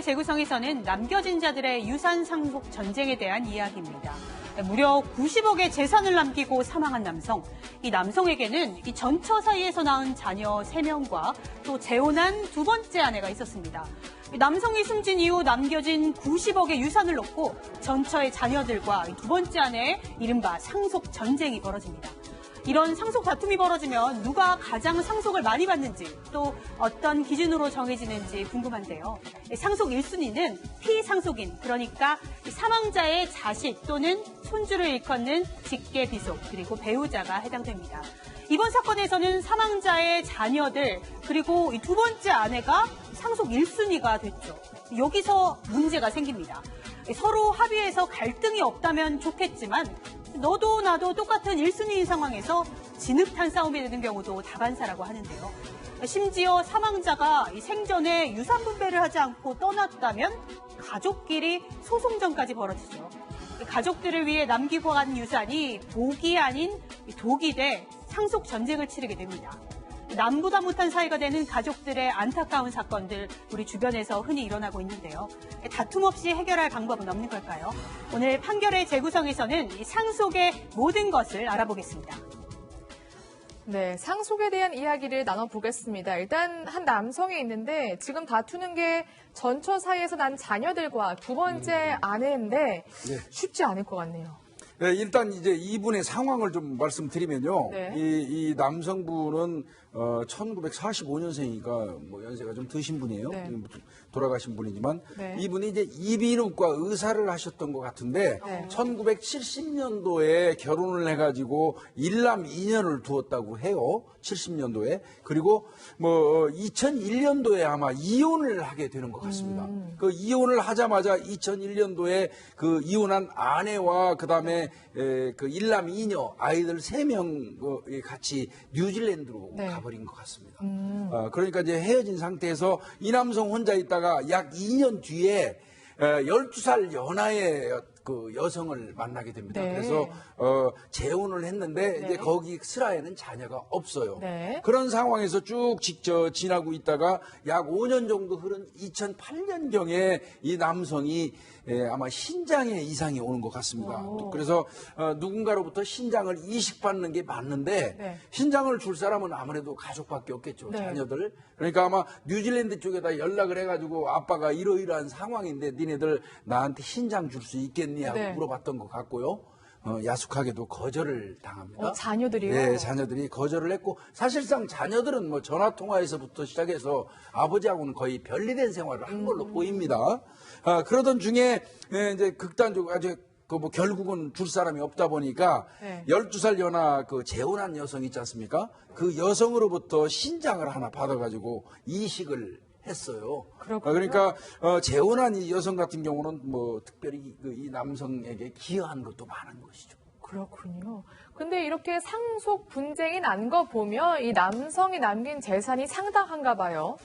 재구성에서는 남겨진 자들의 유산 상속 전쟁에 대한 이야기입니다. 무려 90억의 재산을 남기고 사망한 남성. 이 남성에게는 이 전처 사이에서 낳은 자녀 3명과 또 재혼한 두 번째 아내가 있었습니다. 남성이 숨진 이후 남겨진 90억의 유산을 놓고 전처의 자녀들과 두 번째 아내의 이른바 상속 전쟁이 벌어집니다. 이런 상속 다툼이 벌어지면 누가 가장 상속을 많이 받는지 또 어떤 기준으로 정해지는지 궁금한데요. 상속 1순위는 피상속인, 그러니까 사망자의 자식 또는 손주를 일컫는 직계 비속, 그리고 배우자가 해당됩니다. 이번 사건에서는 사망자의 자녀들 그리고 이 두 번째 아내가 상속 1순위가 됐죠. 여기서 문제가 생깁니다. 서로 합의해서 갈등이 없다면 좋겠지만 너도 나도 똑같은 1순위인 상황에서 진흙탕 싸움이 되는 경우도 다반사라고 하는데요. 심지어 사망자가 생전에 유산 분배를 하지 않고 떠났다면 가족끼리 소송전까지 벌어지죠. 가족들을 위해 남기고 간 유산이 복이 아닌 독이 돼 상속 전쟁을 치르게 됩니다. 남보다 못한 사이가 되는 가족들의 안타까운 사건들 우리 주변에서 흔히 일어나고 있는데요. 다툼 없이 해결할 방법은 없는 걸까요? 오늘 판결의 재구성에서는 이 상속의 모든 것을 알아보겠습니다. 네, 상속에 대한 이야기를 나눠보겠습니다. 일단 한 남성이 있는데 지금 다투는 게 전처 사이에서 난 자녀들과 두 번째 아내인데 쉽지 않을 것 같네요. 네, 일단 이제 이분의 상황을 좀 말씀드리면요. 네. 이 남성분은 1945년생이니까 뭐 연세가 좀 드신 분이에요. 네. 돌아가신 분이지만 네. 이분이 이제 이비인후과 의사를 하셨던 것 같은데 네. 1970년도에 결혼을 해가지고 일남 2년을 두었다고 해요. 70년도에. 그리고 뭐 2001년도에 아마 이혼을 하게 되는 것 같습니다. 그 이혼을 하자마자 2001년도에 그 이혼한 아내와 그다음에 그 일남 2녀 아이들 3명 같이 뉴질랜드로 네. 가버린 것 같습니다. 그러니까 이제 헤어진 상태에서 이 남성 혼자 있다가 약 2년 뒤에 12살 연하의 그 여성을 만나게 됩니다. 네. 그래서 재혼을 했는데 네. 이제 거기 슬하에는 자녀가 없어요. 네. 그런 상황에서 쭉 지나고 있다가 약 5년 정도 흐른 2008년경에 이 남성이 아마 신장에 이상이 오는 것 같습니다. 오. 그래서 누군가로부터 신장을 이식받는 게 맞는데 네. 신장을 줄 사람은 아무래도 가족밖에 없겠죠. 네. 자녀들. 그러니까 아마 뉴질랜드 쪽에다 연락을 해가지고 아빠가 이러이러한 상황인데 니네들 나한테 신장 줄 수 있겠니 하고 네. 물어봤던 것 같고요. 야속하게도 거절을 당합니다. 자녀들이요? 네, 자녀들이 거절을 했고 사실상 자녀들은 뭐 전화 통화에서부터 시작해서 아버지하고는 거의 별리된 생활을 한 걸로 보입니다. 그러던 중에 이제 극단적으로 아주 뭐 결국은 줄 사람이 없다 보니까 네. 12살 연하 그 재혼한 여성 있지 않습니까? 그 여성으로부터 신장을 하나 받아가지고 이식을 했어요. 그렇군요. 그러니까 재혼한 이 여성 같은 경우는 뭐 특별히 이 남성에게 기여한 것도 많은 것이죠. 그렇군요. 근데 이렇게 상속 분쟁이 난 거 보면 이 남성이 남긴 재산이 상당한가 봐요.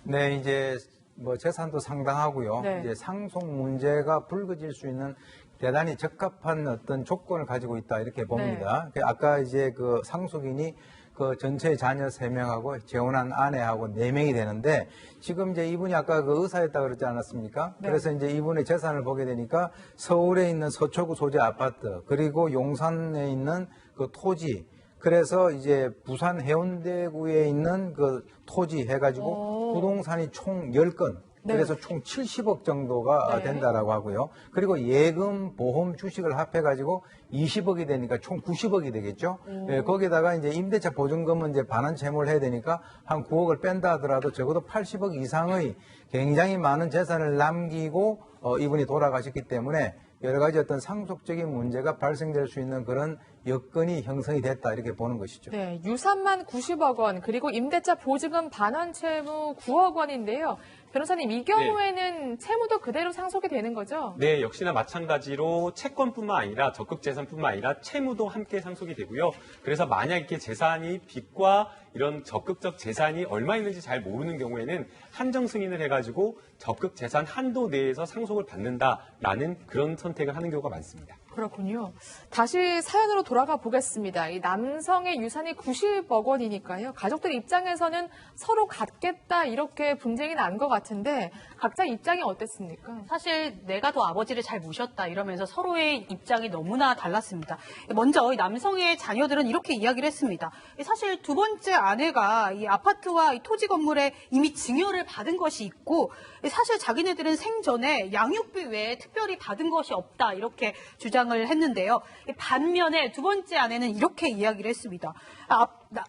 네, 이제 뭐 재산도 상당하고요. 네. 이제 상속 문제가 불거질 수 있는 대단히 적합한 어떤 조건을 가지고 있다 이렇게 봅니다. 아까 이제 그 상속인이 그 전체 자녀 3명하고 재혼한 아내하고 4명이 되는데 지금 이제 이분이 아까 그 의사였다고 그러지 않았습니까? 네. 그래서 이제 이분의 재산을 보게 되니까 서울에 있는 서초구 소재 아파트 그리고 용산에 있는 그 토지 그래서 이제 부산 해운대구에 있는 그 토지 해가지고 부동산이 총 10건 네. 그래서 총 70억 정도가 네. 된다라고 하고요. 그리고 예금, 보험, 주식을 합해가지고 20억이 되니까 총 90억이 되겠죠. 예, 거기다가 이제 임대차 보증금은 이제 반환 채무를 해야 되니까 한 9억을 뺀다 하더라도 적어도 80억 이상의 굉장히 많은 재산을 남기고 이분이 돌아가셨기 때문에 여러 가지 어떤 상속적인 문제가 발생될 수 있는 그런 여건이 형성이 됐다 이렇게 보는 것이죠. 네, 유산만 90억 원, 그리고 임대차 보증금 반환 채무 9억 원인데요. 변호사님, 이 경우에는 채무도 그대로 상속이 되는 거죠? 네, 역시나 마찬가지로 채권뿐만 아니라 적극 재산뿐만 아니라 채무도 함께 상속이 되고요. 그래서 만약 이렇게 재산이 빚과 이런 적극적 재산이 얼마 있는지 잘 모르는 경우에는 한정 승인을 해가지고 적극 재산 한도 내에서 상속을 받는다라는 그런 선택을 하는 경우가 많습니다. 그렇군요. 다시 사연으로 돌아가 보겠습니다. 이 남성의 유산이 90억 원이니까요. 가족들 입장에서는 서로 갖겠다 이렇게 분쟁이 난 것 같은데 각자 입장이 어땠습니까? 사실 내가 더 아버지를 잘 모셨다 이러면서 서로의 입장이 너무나 달랐습니다. 먼저 이 남성의 자녀들은 이렇게 이야기를 했습니다. 사실 두 번째 아내가 이 아파트와 이 토지 건물에 이미 증여를 받은 것이 있고 사실 자기네들은 생전에 양육비 외에 특별히 받은 것이 없다 이렇게 주장을 했는데요. 반면에 두 번째 아내는 이렇게 이야기를 했습니다.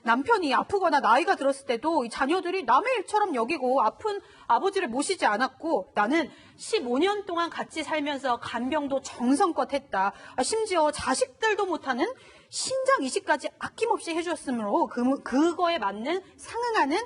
남편이 아프거나 나이가 들었을 때도 이 자녀들이 남의 일처럼 여기고 아픈 아버지를 모시지 않았고 나는 15년 동안 같이 살면서 간병도 정성껏 했다. 심지어 자식들도 못하는 신장 이식까지 아낌없이 해주었으므로 그거에 맞는 상응하는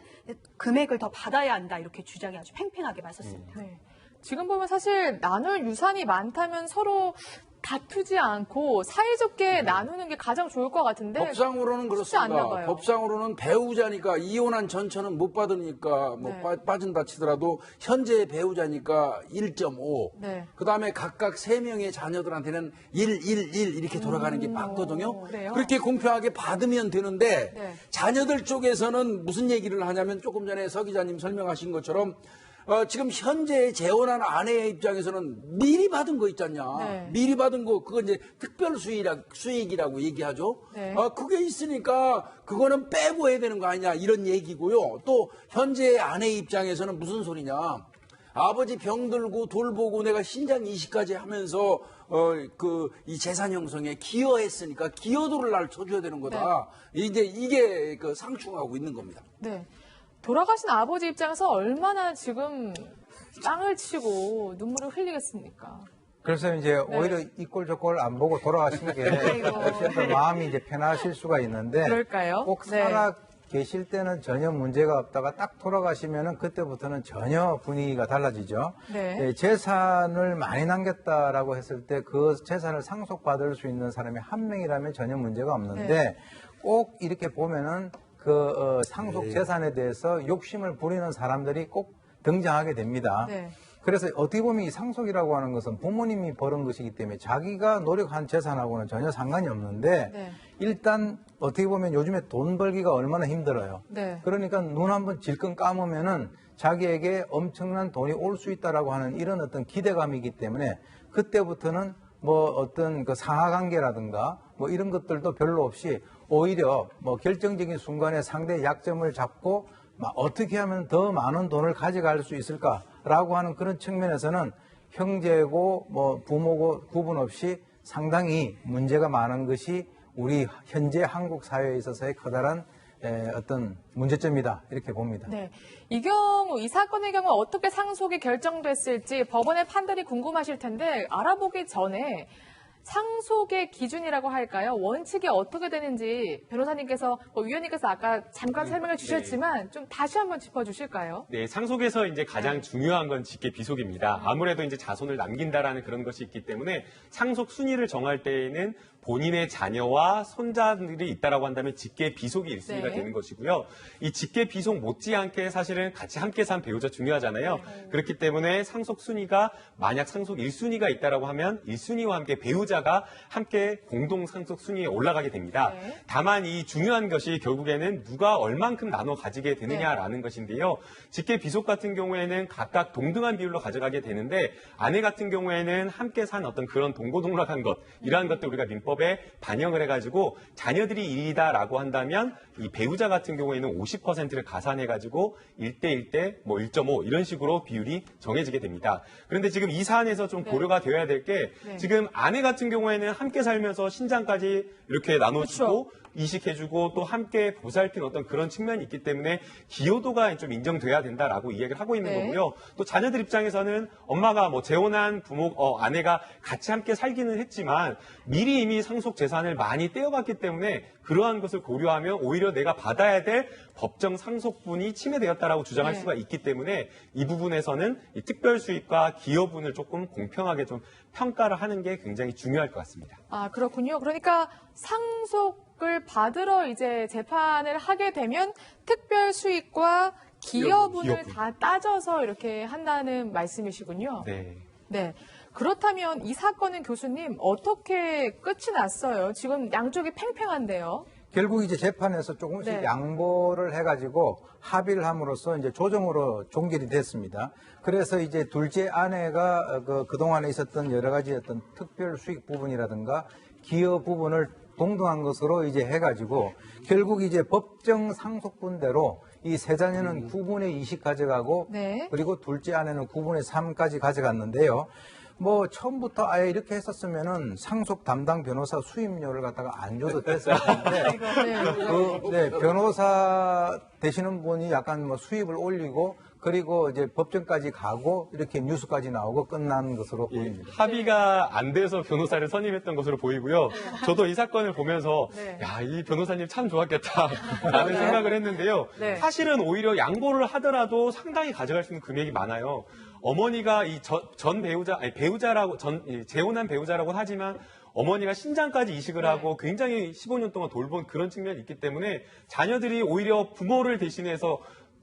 금액을 더 받아야 한다. 이렇게 주장이 아주 팽팽하게 맞섰습니다. 네. 지금 보면 사실 나눌 유산이 많다면 서로 다투지 않고 사이좋게 나누는 게 가장 좋을 것 같은데 법상으로는 쉽지 않나 그렇습니다. 봐요. 법상으로는 배우자니까 이혼한 전처는 못 받으니까 뭐 네. 빠진다 치더라도 현재 배우자니까 1.5. 네. 그다음에 각각 3명의 자녀들한테는 1, 1, 1 이렇게 돌아가는 게 맞거든요. 그래요? 그렇게 공평하게 받으면 되는데 네. 자녀들 쪽에서는 무슨 얘기를 하냐면 조금 전에 서 기자님 설명하신 것처럼 지금 현재 재혼한 아내의 입장에서는 미리 받은 거 있잖냐. 네. 미리 받은 거, 그거 이제 특별 수익이라고 얘기하죠. 네. 그게 있으니까 그거는 빼고 해야 되는 거 아니냐. 이런 얘기고요. 또 현재 아내 입장에서는 무슨 소리냐. 아버지 병들고 돌보고 내가 신장 이식까지 하면서 이 재산 형성에 기여했으니까 기여도를 날 쳐줘야 되는 거다. 이제 이게 그 상충하고 있는 겁니다. 네. 돌아가신 아버지 입장에서 얼마나 지금 땅을 치고 눈물을 흘리겠습니까? 그래서 이제 오히려 이 꼴 저 꼴 안 보고 돌아가시는 게 훨씬 더 마음이 이제 편하실 수가 있는데 그럴까요? 꼭 네. 살아 계실 때는 전혀 문제가 없다가 딱 돌아가시면은 그때부터는 전혀 분위기가 달라지죠. 네. 예, 재산을 많이 남겼다라고 했을 때 그 재산을 상속받을 수 있는 사람이 한 명이라면 전혀 문제가 없는데 네. 꼭 이렇게 보면은 상속 재산에 대해서 욕심을 부리는 사람들이 꼭 등장하게 됩니다. 네. 그래서 어떻게 보면 이 상속이라고 하는 것은 부모님이 벌은 것이기 때문에 자기가 노력한 재산하고는 전혀 상관이 없는데 네. 일단 어떻게 보면 요즘에 돈 벌기가 얼마나 힘들어요. 네. 그러니까 눈 한번 질끈 감으면은 자기에게 엄청난 돈이 올 수 있다라고 하는 이런 어떤 기대감이기 때문에 그때부터는 뭐 어떤 그 상하 관계라든가 뭐 이런 것들도 별로 없이 오히려 뭐 결정적인 순간에 상대의 약점을 잡고 어떻게 하면 더 많은 돈을 가져갈 수 있을까라고 하는 그런 측면에서는 형제고 뭐 부모고 구분 없이 상당히 문제가 많은 것이 우리 현재 한국 사회에 있어서의 커다란 어떤 문제점이다 이렇게 봅니다. 네. 이 경우, 이 사건의 경우 어떻게 상속이 결정됐을지 법원의 판단이 궁금하실 텐데 알아보기 전에 상속의 기준이라고 할까요? 원칙이 어떻게 되는지 변호사님께서, 위원님께서 아까 잠깐 설명해 주셨지만 좀 다시 한번 짚어주실까요? 네, 상속에서 이제 가장 중요한 건 직계 비속입니다. 아무래도 이제 자손을 남긴다라는 그런 것이 있기 때문에 상속 순위를 정할 때에는 본인의 자녀와 손자들이 있다라고 한다면 직계 비속이 1순위가 네. 되는 것이고요. 이 직계 비속 못지않게 사실은 같이 함께 산 배우자 중요하잖아요. 그렇기 때문에 상속 순위가 만약 상속 1순위가 있다라고 하면 1순위와 함께 배우자가 함께 공동 상속 순위에 올라가게 됩니다. 네. 다만 이 중요한 것이 결국에는 누가 얼만큼 나눠 가지게 되느냐라는 것인데요. 직계 비속 같은 경우에는 각각 동등한 비율로 가져가게 되는데 아내 같은 경우에는 함께 산 어떤 그런 동고동락한 것 이러한 것들 우리가 민법에 반영을 해가지고 자녀들이 1이다라고 한다면 이 배우자 같은 경우에는 50%를 가산해가지고 1대1대 뭐 1.5 이런 식으로 비율이 정해지게 됩니다. 그런데 지금 이 사안에서 좀 고려가 되어야 될 게 지금 아내 같은 경우에는 함께 살면서 신장까지 이렇게 나눠주고 이식해주고 또 함께 보살핀 어떤 그런 측면이 있기 때문에 기여도가 좀 인정돼야 된다라고 이야기를 하고 있는 거고요. 또 자녀들 입장에서는 엄마가 뭐 재혼한 아내가 같이 함께 살기는 했지만 미리 이미 상속 재산을 많이 떼어갔기 때문에 그러한 것을 고려하면 오히려 내가 받아야 될 법정 상속분이 침해되었다라고 주장할 수가 있기 때문에 이 부분에서는 이 특별 수익과 기여분을 조금 공평하게 좀 평가를 하는 게 굉장히 중요할 것 같습니다. 아, 그렇군요. 그러니까 상속을 받으러 이제 재판을 하게 되면 특별 수익과 기여분을 기여분. 다 따져서 이렇게 한다는 말씀이시군요. 네. 네. 그렇다면 이 사건은 교수님 어떻게 끝이 났어요? 지금 양쪽이 팽팽한데요. 결국 이제 재판에서 조금씩 네. 양보를 해가지고 합의를 함으로써 이제 조정으로 종결이 됐습니다. 그래서 이제 둘째 아내가 그동안에 있었던 여러 가지 어떤 특별 수익 부분이라든가 기여 부분을 동등한 것으로 이제 해가지고 결국 이제 법정 상속분대로 이 세 자녀는 9분의 2씩 가져가고 네. 그리고 둘째 아내는 9분의 3까지 가져갔는데요. 뭐 처음부터 아예 이렇게 했었으면은 상속 담당 변호사 수임료를 갖다가 안 줘도 됐을 텐데 변호사 되시는 분이 약간 뭐 수입을 올리고 그리고 이제 법정까지 가고 이렇게 뉴스까지 나오고 끝난 것으로 보입니다. 합의가 안 돼서 변호사를 선임했던 것으로 보이고요. 저도 이 사건을 보면서 네. 야, 이 변호사님 참 좋았겠다라는 생각을 했는데요. 네. 사실은 오히려 양보를 하더라도 상당히 가져갈 수 있는 금액이 많아요. 어머니가 이 전 배우자, 아니 배우자라고 재혼한 배우자라고 하지만 어머니가 신장까지 이식을 하고 굉장히 15년 동안 돌본 그런 측면이 있기 때문에 자녀들이 오히려 부모를 대신해서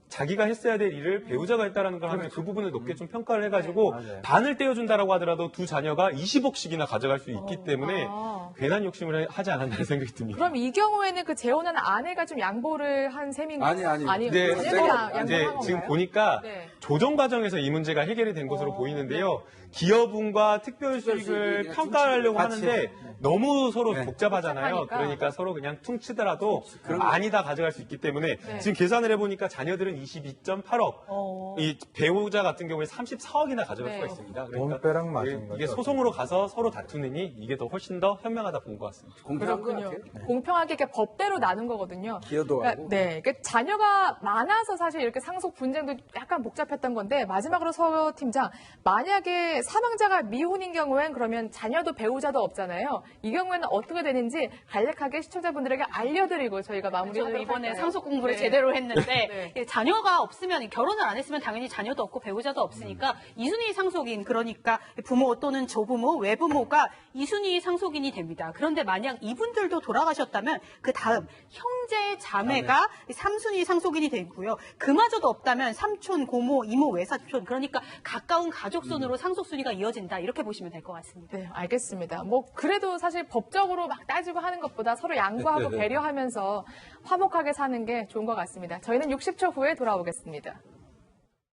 자기가 했어야 될 일을 배우자가 했다라는 걸 하면 그 부분을 높게 좀 평가를 해가지고 맞아요. 반을 떼어준다라고 하더라도 두 자녀가 20억씩이나 가져갈 수 있기 때문에 괜한 욕심을 하지 않았다는 생각이 듭니다. 그럼 이 경우에는 그 재혼한 아내가 좀 양보를 한 셈인가요? 아니. 네, 자녀가 이제 양보한 지금 건가요? 보니까 네. 조정 과정에서 이 문제가 해결이 된 것으로 보이는데요. 기여분과 특별 수익을 수익이 평가하려고 같이 하는데 너무 서로 네. 복잡하잖아요. 복잡하니까. 그러니까 서로 그냥 퉁치더라도 많이 다 가져갈 수 있기 때문에 지금 계산을 해보니까 자녀들은 22.8억, 이 배우자 같은 경우에 34억이나 가져갈 수가 있습니다. 그러니까 돈벼락 맞은 이게 거죠. 소송으로 가서 서로 다투느니 이게 더 훨씬 더 현명하다 본 것 같습니다. 공평한 것 그렇군요. 같아요. 공평하게 이렇게 법대로 나눈 거거든요. 기여도 하고. 네, 그러니까 자녀가 많아서 사실 이렇게 상속 분쟁도 약간 복잡했던 건데 마지막으로 서 팀장, 만약에 사망자가 미혼인 경우엔 그러면 자녀도 배우자도 없잖아요. 이 경우에는 어떻게 되는지 간략하게 시청자분들에게 알려드리고 저희가 저는 마무리하도록 이번에 할까요? 상속 공부를 네. 제대로 했는데 네. 예, 자녀가 없으면 결혼을 안 했으면 당연히 자녀도 없고 배우자도 없으니까 이순위 상속인 그러니까 부모 또는 조부모, 외부모가 이순위 상속인이 됩니다. 그런데 만약 이분들도 돌아가셨다면 그 다음 형제 자매가 삼순위 상속인이 되고요. 그마저도 없다면 삼촌, 고모, 이모, 외사촌 그러니까 가까운 가족순으로 상속 순위가 이어진다 이렇게 보시면 될 것 같습니다. 네, 알겠습니다. 뭐 그래도 사실 법적으로 막 따지고 하는 것보다 서로 양보하고 배려하면서 화목하게 사는 게 좋은 것 같습니다. 저희는 60초 후에 돌아오겠습니다.